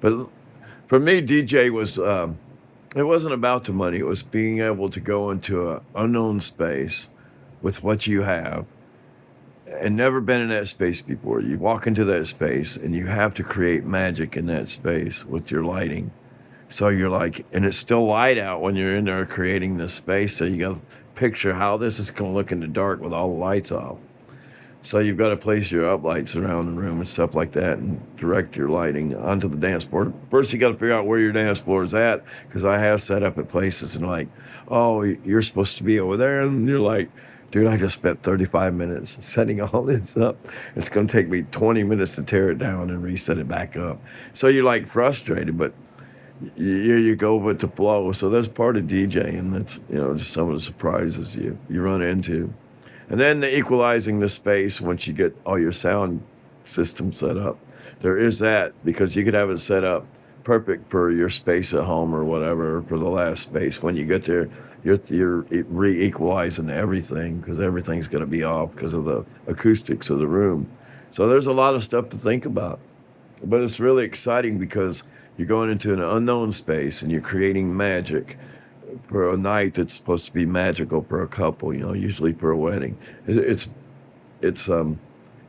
But for me, DJ was, it wasn't about the money. It was being able to go into an unknown space with what you have and never been in that space before. You walk into that space and you have to create magic in that space with your lighting. So you're like, and it's still light out when you're in there creating this space. So you got to picture how this is going to look in the dark with all the lights off. So you've got to place your uplights around the room and stuff like that and direct your lighting onto the dance floor. First, you got to figure out where your dance floor is at, because I have set up at places and like, oh, you're supposed to be over there. And you're like, dude, I just spent 35 minutes setting all this up. It's going to take me 20 minutes to tear it down and reset it back up. So you're like frustrated, but you go with the flow. So that's part of DJing. That's, just some of the surprises you run into. And then the equalizing the space once you get all your sound system set up. There is that, because you could have it set up perfect for your space at home or whatever, for the last space. When you get there, you're re-equalizing everything, because everything's going to be off because of the acoustics of the room. So there's a lot of stuff to think about. But it's really exciting because you're going into an unknown space and you're creating magic for a night that's supposed to be magical for a couple, usually for a wedding. It's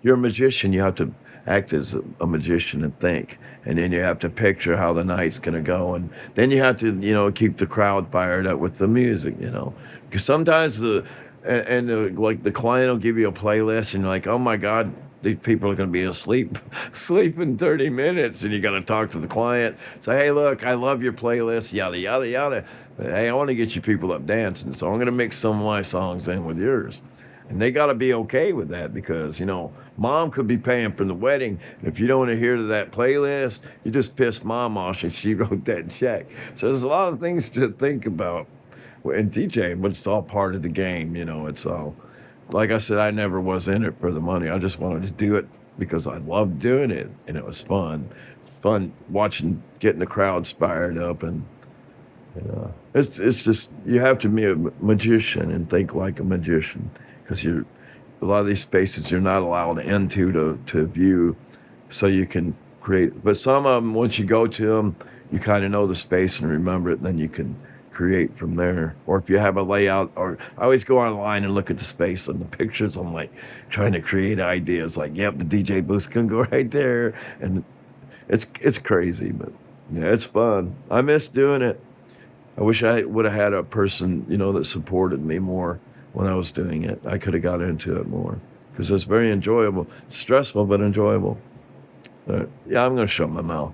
you're a magician. You have to act as a magician and think, and then you have to picture how the night's going to go, and then you have to, keep the crowd fired up with the music, because sometimes like the client will give you a playlist and you're like, oh my God, these people are going to be asleep in 30 minutes, and you got to talk to the client, say, hey, look, I love your playlist, yada yada yada, but hey, I want to get you people up dancing, so I'm going to mix some of my songs in with yours. And they got to be okay with that, because mom could be paying for the wedding, and if you don't adhere to that playlist, you just pissed mom off and she wrote that check. So there's a lot of things to think about in DJing, but it's all part of the game. It's all, like I said, I never was in it for the money. I just wanted to do it because I loved doing it, and it was fun. Fun watching, getting the crowds fired up, and it's just, you have to be a magician and think like a magician, because a lot of these spaces you're not allowed into to view, so you can create. But some of them, once you go to them, you kind of know the space and remember it, and then you can create from there. Or if you have a layout, or I always go online and look at the space and the pictures. I'm like trying to create ideas, like, yep, the DJ booth can go right there, and it's crazy, but yeah, it's fun. I miss doing it. I wish I would have had a person, that supported me more when I was doing it. I could have got into it more, because it's very enjoyable. Stressful, but enjoyable. Yeah, I'm going to shut my mouth.